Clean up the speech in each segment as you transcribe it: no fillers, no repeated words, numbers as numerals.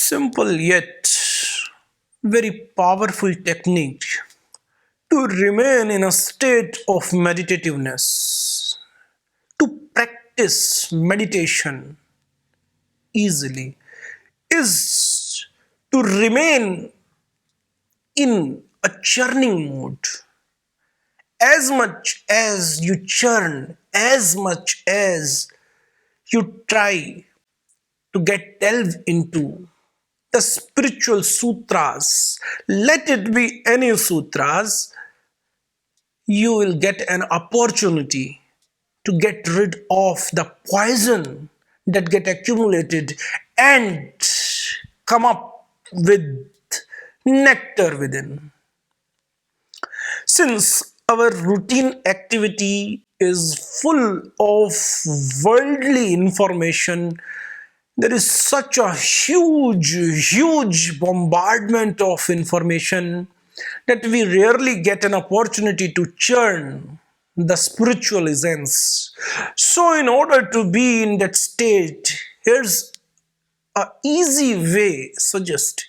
Simple yet very powerful technique to remain in a state of meditativeness, to practice meditation easily, is to remain in a churning mode. As much as you churn, as much as you try to get delved into the spiritual sutras, let it be any sutras, you will get an opportunity to get rid of the poison that get accumulated and come up with nectar within. Since our routine activity is full of worldly information, there is such a huge bombardment of information that we rarely get an opportunity to churn the spiritual essence. So in order to be in that state, here's an easy way suggested.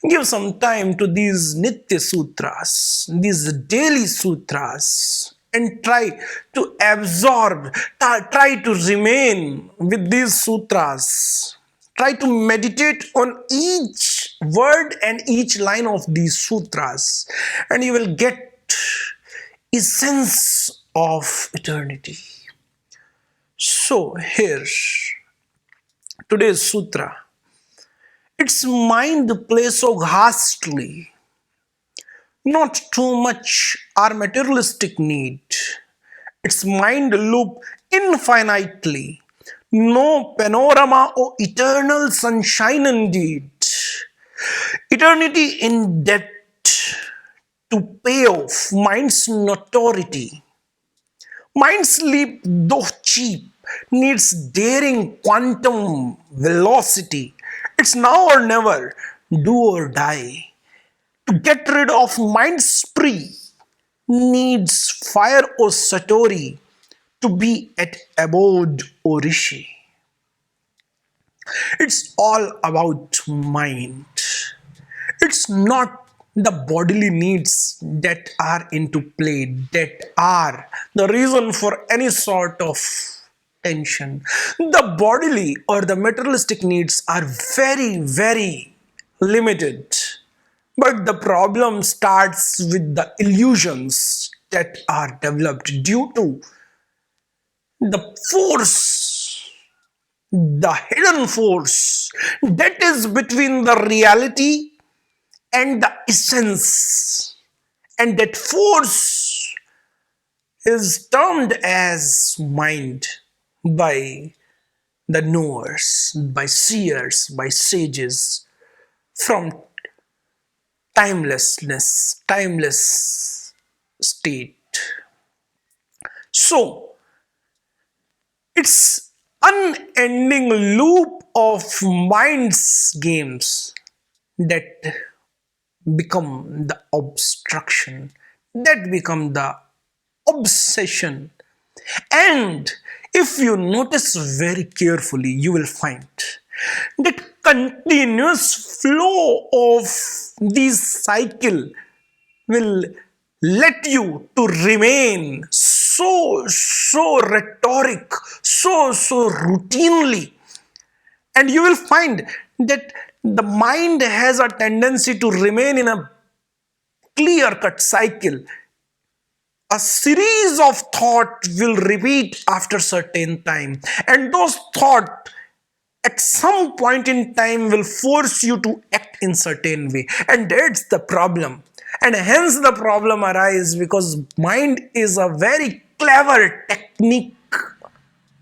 Give some time to these Nitya Sutras, these daily sutras, and try to absorb, try to remain with these sutras. Try to meditate on each word and each line of these sutras, and you will get a sense of eternity. So here, today's sutra. Its mind plays so ghastly. Not too much our materialistic need. Its mind loop infinitely. No panorama or eternal sunshine indeed. Eternity in debt to pay off mind's notoriety. Mind's leap, though cheap, needs daring quantum velocity. It's now or never, do or die. To get rid of mind spree needs fire or satori to be at abode or rishi. It's all about mind. It's not the bodily needs that are into play, that are the reason for any sort of tension. The bodily or the materialistic needs are very limited. But the problem starts with the illusions that are developed due to the force, the hidden force that is between the reality and the essence. And that force is termed as mind by the knowers, by seers, by sages from timeless state. So, it's unending loop of mind's games that become the obstruction, that become the obsession. And if you notice very carefully, you will find that continuous flow of this cycle will let you to remain so rhetoric, so routinely. And you will find that the mind has a tendency to remain in a clear-cut cycle. A series of thought will repeat after certain time, and those thought at some point in time will force you to act in certain way, and that's the problem. And hence the problem arises because mind is a very clever technique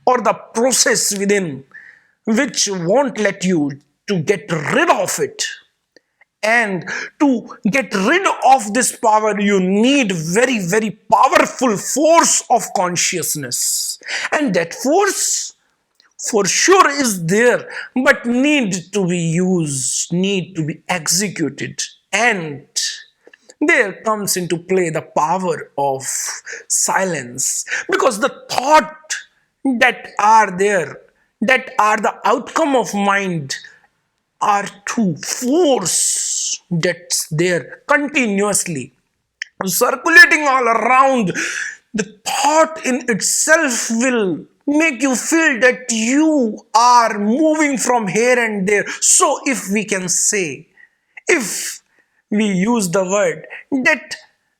or the process within which won't let you to get rid of it. And to get rid of this power, you need very powerful force of consciousness. And that force for sure is there, but need to be used, need to be executed. And there comes into play the power of silence. Because the thought that are there, that are the outcome of mind, are two force that's there continuously circulating all around. The thought in itself will make you feel that you are moving from here and there. So if we can say, if we use the word that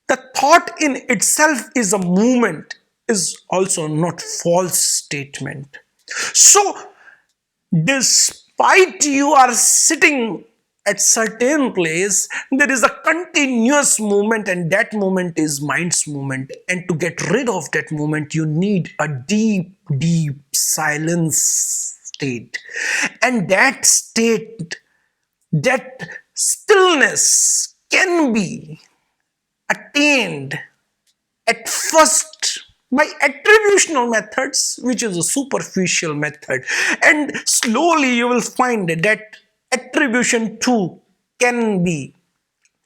the thought in itself is a movement, is also not false statement. So despite you are sitting at certain place, there is a continuous movement, and that movement is mind's movement. And to get rid of that movement, you need a deep silence state. And that state, that stillness can be attained at first by attributional methods, which is a superficial method, and slowly you will find that attribution too can be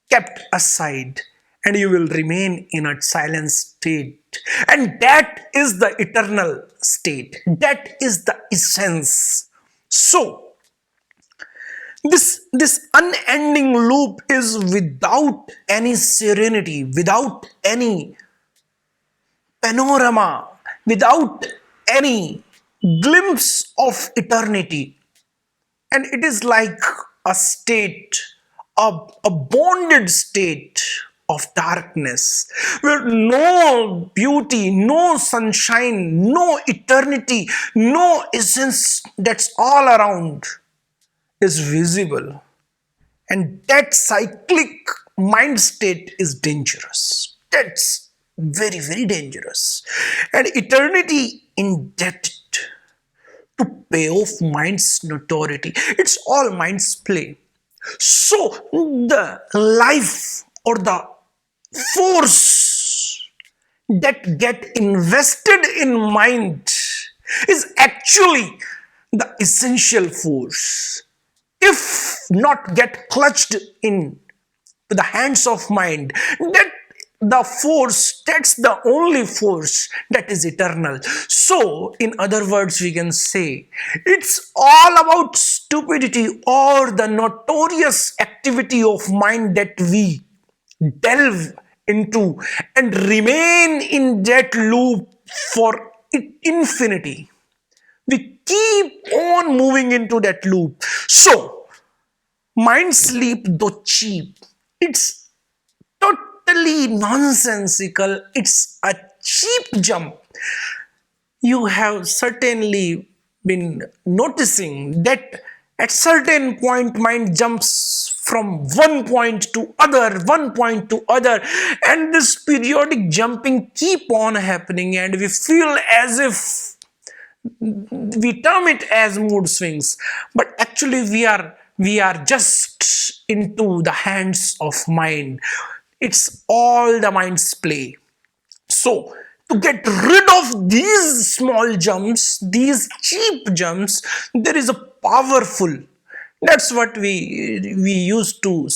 kept aside, and you will remain in a silent state. And that is the eternal state, that is the essence. So this unending loop is without any serenity, without any panorama, without any glimpse of eternity. And it is like a state, a bonded state of darkness, where no beauty, no sunshine, no eternity, no essence that's all around is visible. And that cyclic mind state is dangerous. That's very dangerous. And eternity indebted to pay off mind's notoriety. It's all mind's play. So the life or the force that get invested in mind is actually the essential force. If not get clutched in the hands of mind, that the force, that's the only force that is eternal. So in other words, we can say it's all about stupidity or the notorious activity of mind that we delve into and remain in that loop for infinity. We keep on moving into that loop. So mind sleep though cheap, it's totally nonsensical. It's a cheap jump. You have certainly been noticing that at certain point mind jumps from one point to other, and this periodic jumping keep on happening, and we feel as if we term it as mood swings, but actually we are just into the hands of mind. It's all the mind's play. So to get rid of these small jumps, these cheap jumps, there is a powerful, that's what we used to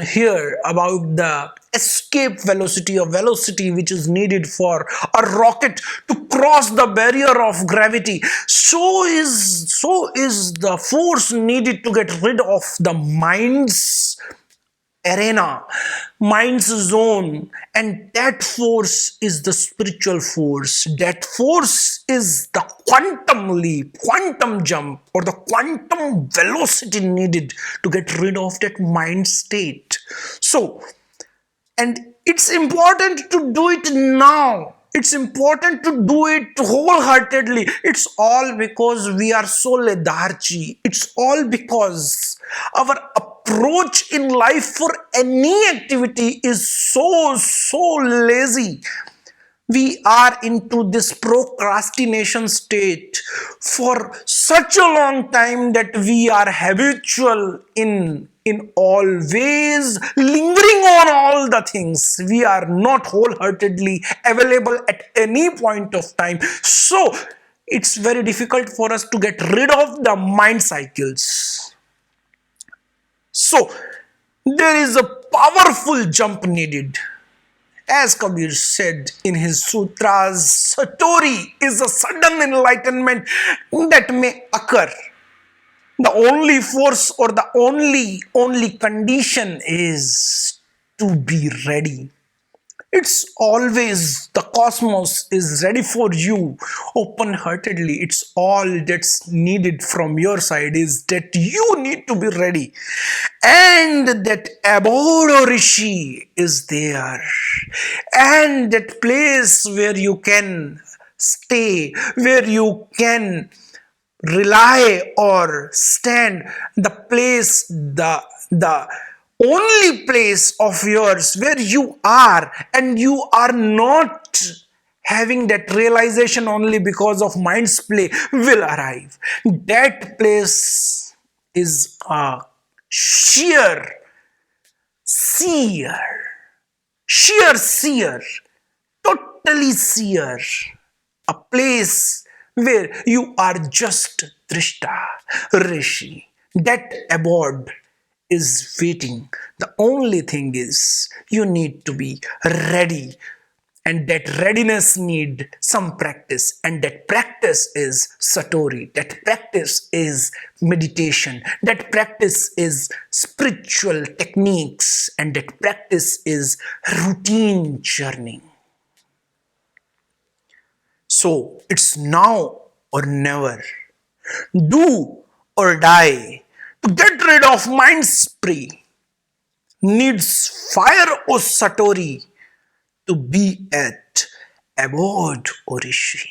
hear about, the escape velocity, or velocity which is needed for a rocket to cross the barrier of gravity. So is the force needed to get rid of the mind's arena, mind's zone, and that force is the spiritual force. That force is the quantum leap, quantum jump, or the quantum velocity needed to get rid of that mind state. So, and it's important to do it now. It's important to do it wholeheartedly. It's all because we are so lethargy. It's all because our approach in life for any activity is so lazy. We are into this procrastination state for such a long time that we are habitual in always lingering on all the things. We are not wholeheartedly available at any point of time. So it's very difficult for us to get rid of the mind cycles. So there is a powerful jump needed. As Kabir said in his sutras, Satori is a sudden enlightenment that may occur The only force or the only condition is to be ready. It's always the cosmos is ready for you open heartedly. It's all that's needed from your side is that you need to be ready. And that abode or rishi is there. And that place where you can stay, where you can rely or stand, the place, the only place of yours where you are, and you are not having that realization only because of mind's play, will arrive. That place is a sheer seer, sheer seer, totally seer, a place where you are just Drishta, Rishi. That abode is waiting. The only thing is you need to be ready, and that readiness need some practice, and that practice is satori, that practice is meditation, that practice is spiritual techniques, and that practice is routine churning. So it's now or never. Do or die. To get rid of mind spree needs fire or satori to be at abode or rishi.